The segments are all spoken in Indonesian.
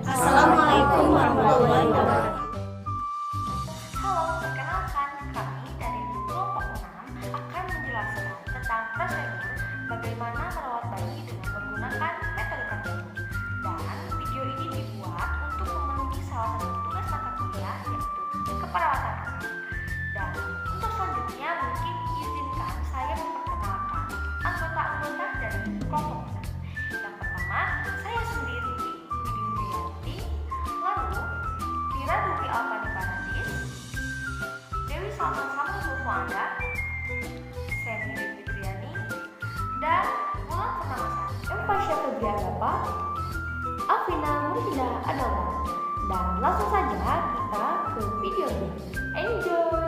Assalamualaikum warahmatullahi wabarakatuh. Halo, perkenalkan kami dari kelompok 6 akan menjelaskan tentang prosedur bagaimana merawat bayi dengan menggunakan metode kangguru. Dan video ini dibuat untuk memenuhi salah satu tugas mata kuliah yaitu keperawatan anak. Dan untuk selanjutnya mungkin izinkan saya memperkenalkan anggota-anggota dari kelompok 6. Yang pertama, saya sendiri, Widin Deyanti, lalu Dira Duti Alfani Paradis, Dewi Salma Sama Anda, Seni Dewi Fitriani, dan Mulan Purnama Sari, Fasya Febriagapa, Afina Murhida Adalah. Dan langsung saja kita ke videonya. Enjoy!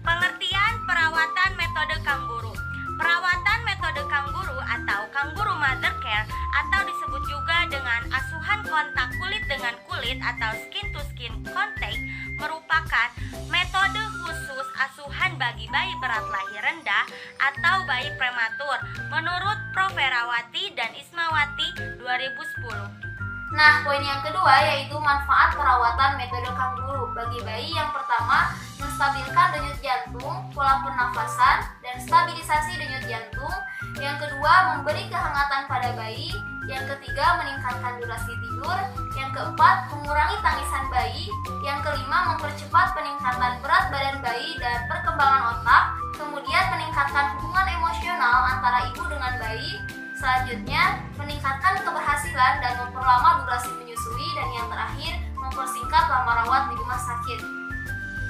Pengertian perawatan metode kangguru. Perawatan metode kangguru atau kangguru mother care atau disebut juga dengan asuhan kontak kulit dengan kulit atau skin to skin contact merupakan metode khusus asuhan bagi bayi berat lahir rendah atau bayi prematur menurut Prof. Ferawati dan Ismawati 2010. Nah, poin yang kedua yaitu manfaat perawatan metode kangguru bagi bayi. Yang pertama, menstabilkan denyut jantung, pola pernafasan, dan stabilisasi denyut jantung. Yang kedua, memberi kehangatan pada bayi. Yang ketiga, meningkatkan durasi tidur. Yang keempat, mengurangi tangisan bayi. Yang kelima, mempercepat peningkatan berat badan bayi dan perkembangan otak. Kemudian, meningkatkan hubungan emosional antara ibu dengan bayi. Selanjutnya, meningkatkan keberhasilan dan memperlama durasi menyusui, dan yang terakhir, mempersingkat lama rawat di rumah sakit.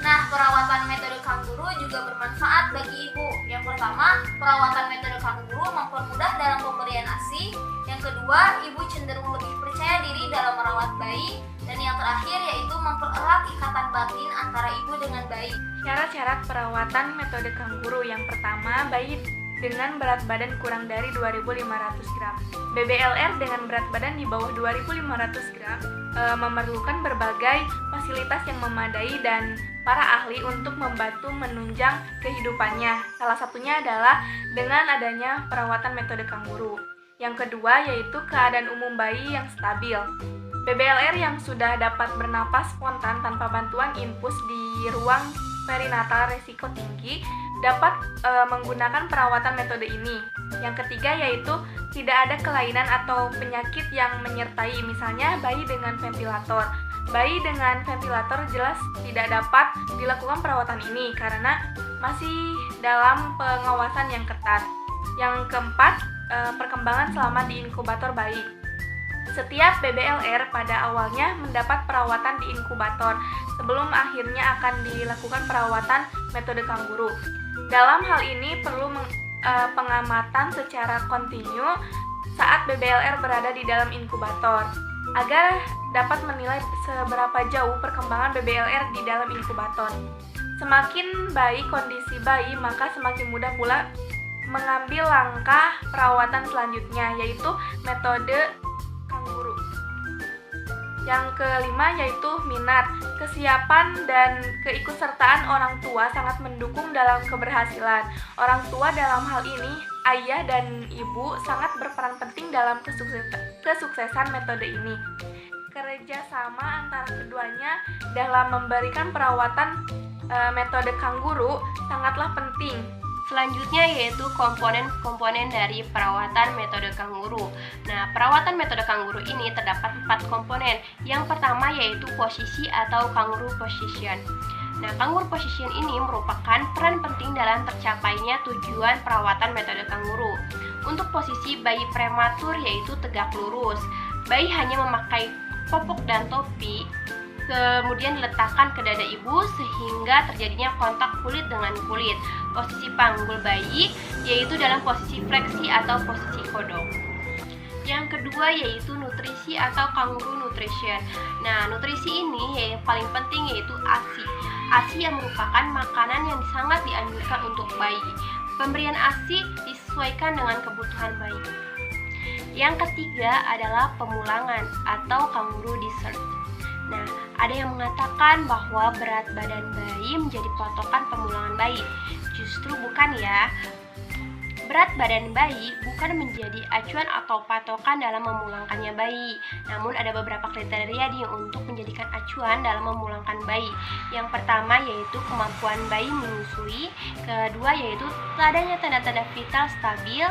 Nah, perawatan metode kangguru juga bermanfaat bagi ibu. Yang pertama, perawatan metode kangguru mempermudah dalam pemberian ASI. Yang kedua, ibu cenderung lebih percaya diri dalam merawat bayi. Dan yang terakhir yaitu mempererat ikatan batin antara ibu dengan bayi. Syarat-syarat perawatan metode kangguru. Yang pertama, bayi dengan berat badan kurang dari 2.500 gram. BBLR dengan berat badan di bawah 2.500 gram memerlukan berbagai fasilitas yang memadai dan para ahli untuk membantu menunjang kehidupannya. Salah satunya adalah dengan adanya perawatan metode kangguru. Yang kedua yaitu keadaan umum bayi yang stabil. BBLR yang sudah dapat bernapas spontan tanpa bantuan infus di ruang perinatal resiko tinggi dapat menggunakan perawatan metode ini. Yang ketiga yaitu tidak ada kelainan atau penyakit yang menyertai, misalnya bayi dengan ventilator. Bayi dengan ventilator jelas tidak dapat dilakukan perawatan ini karena masih dalam pengawasan yang ketat. Yang keempat, perkembangan selama di inkubator bayi. Setiap BBLR pada awalnya mendapat perawatan di inkubator sebelum akhirnya akan dilakukan perawatan metode kangguru. Dalam hal ini perlu pengamatan secara kontinu saat BBLR berada di dalam inkubator agar dapat menilai seberapa jauh perkembangan BBLR di dalam inkubator. Semakin baik kondisi bayi, maka semakin mudah pula mengambil langkah perawatan selanjutnya, yaitu metode kangguru. Yang kelima yaitu minat. Kesiapan dan keikutsertaan orang tua sangat mendukung dalam keberhasilan. Orang tua dalam hal ini, ayah dan ibu, sangat berperan penting dalam kesuksesan metode ini. Kerjasama antara keduanya dalam memberikan perawatan metode kangguru sangatlah penting. Selanjutnya yaitu komponen-komponen dari perawatan metode kangguru. Nah, perawatan metode kangguru ini terdapat 4 komponen. Yang pertama yaitu posisi atau kangaroo position. Nah, kangaroo position ini merupakan peran penting dalam tercapainya tujuan perawatan metode kangguru. Untuk posisi bayi prematur yaitu tegak lurus. Bayi hanya memakai popok dan topi, kemudian diletakkan ke dada ibu sehingga terjadinya kontak kulit dengan kulit. Posisi panggul bayi yaitu dalam posisi fleksi atau posisi kodok. Yang kedua yaitu nutrisi atau kangaroo nutrition. Nah, nutrisi ini yang paling penting yaitu ASI. ASI yang merupakan makanan yang sangat dianjurkan untuk bayi. Pemberian ASI disesuaikan dengan kebutuhan bayi. Yang ketiga adalah pemulangan atau kangaroo dessert. Nah, ada yang mengatakan bahwa berat badan bayi menjadi patokan pemulangan bayi. Justru bukan ya. Berat badan bayi bukan menjadi acuan atau patokan dalam memulangkannya bayi. Namun ada beberapa kriteria nih untuk menjadikan acuan dalam memulangkan bayi. Yang pertama yaitu kemampuan bayi menyusui, kedua yaitu adanya tanda-tanda vital stabil,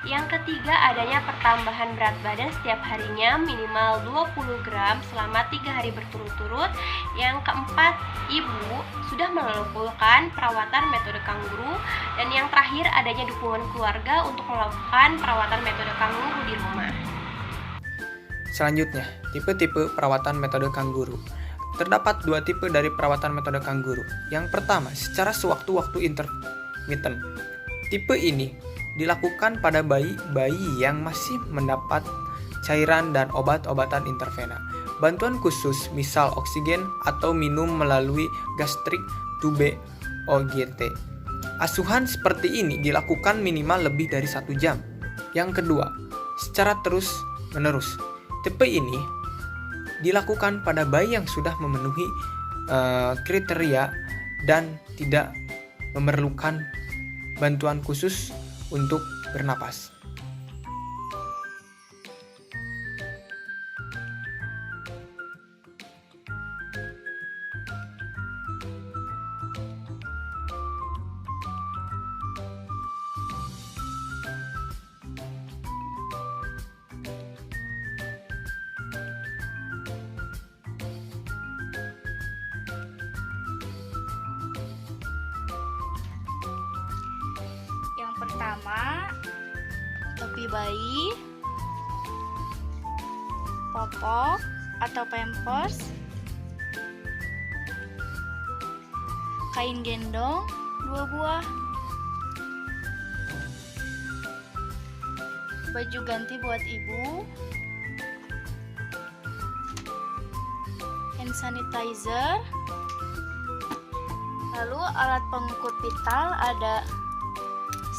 yang ketiga adanya pertambahan berat badan setiap harinya minimal 20 gram selama 3 hari berturut-turut, yang keempat ibu sudah melakukan perawatan metode kangguru, dan yang terakhir adanya dukungan keluarga untuk melakukan perawatan metode kangguru di rumah. Selanjutnya, tipe-tipe perawatan metode kangguru. Terdapat 2 tipe dari perawatan metode kangguru. Yang pertama, secara sewaktu-waktu intermittent. Tipe ini dilakukan pada bayi-bayi yang masih mendapat cairan dan obat-obatan intravena. Bantuan khusus, misal oksigen atau minum melalui gastric tube OGT. Asuhan seperti ini dilakukan minimal lebih dari 1 jam. Yang kedua, secara terus-menerus. Tipe ini dilakukan pada bayi yang sudah memenuhi kriteria dan tidak memerlukan bantuan khusus untuk bernapas. Yang pertama, topi bayi, popok atau pampers, kain gendong 2 buah, baju ganti buat ibu, hand sanitizer, lalu alat pengukur vital ada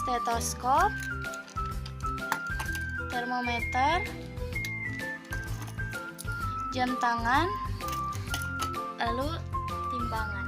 stetoskop, termometer, jam tangan, lalu timbangan.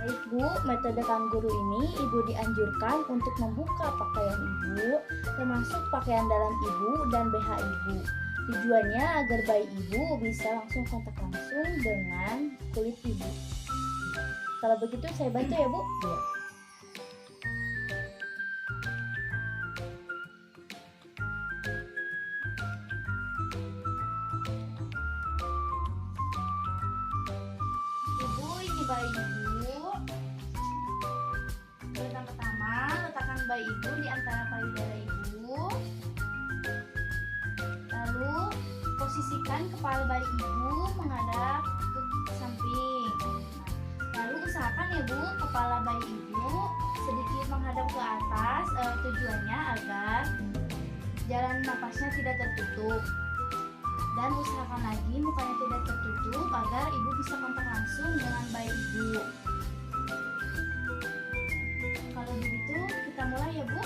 Baik Bu, metode kangguru ini Ibu dianjurkan untuk membuka pakaian Ibu, termasuk pakaian dalam Ibu dan BH Ibu. Tujuannya agar bayi Ibu bisa langsung kontak langsung dengan kulit Ibu. Kalau begitu saya bantu ya Bu? Iya. Ibu, ini bayi Ibu. Yang pertama, letakkan bayi Ibu di antara payudara Ibu. Lalu, posisikan kepala bayi Ibu menghadap ke samping. Lalu usahakan ya Bu, kepala bayi Ibu sedikit menghadap ke atas. Tujuannya agar jalan napasnya tidak tertutup. Dan usahakan lagi mukanya tidak tertutup agar Ibu bisa kontak langsung dengan bayi Ibu. Kalau begitu kita mulai ya Bu.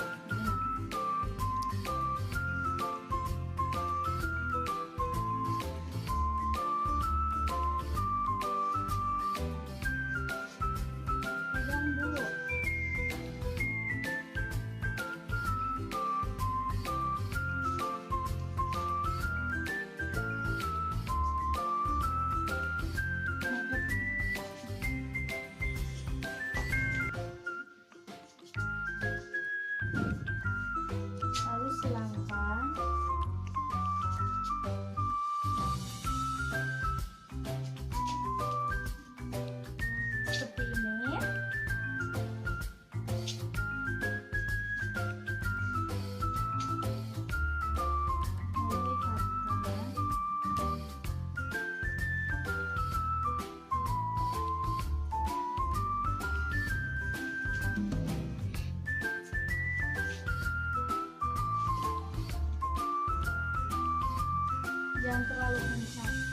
Pegang Bu. jangan terlalu kencang.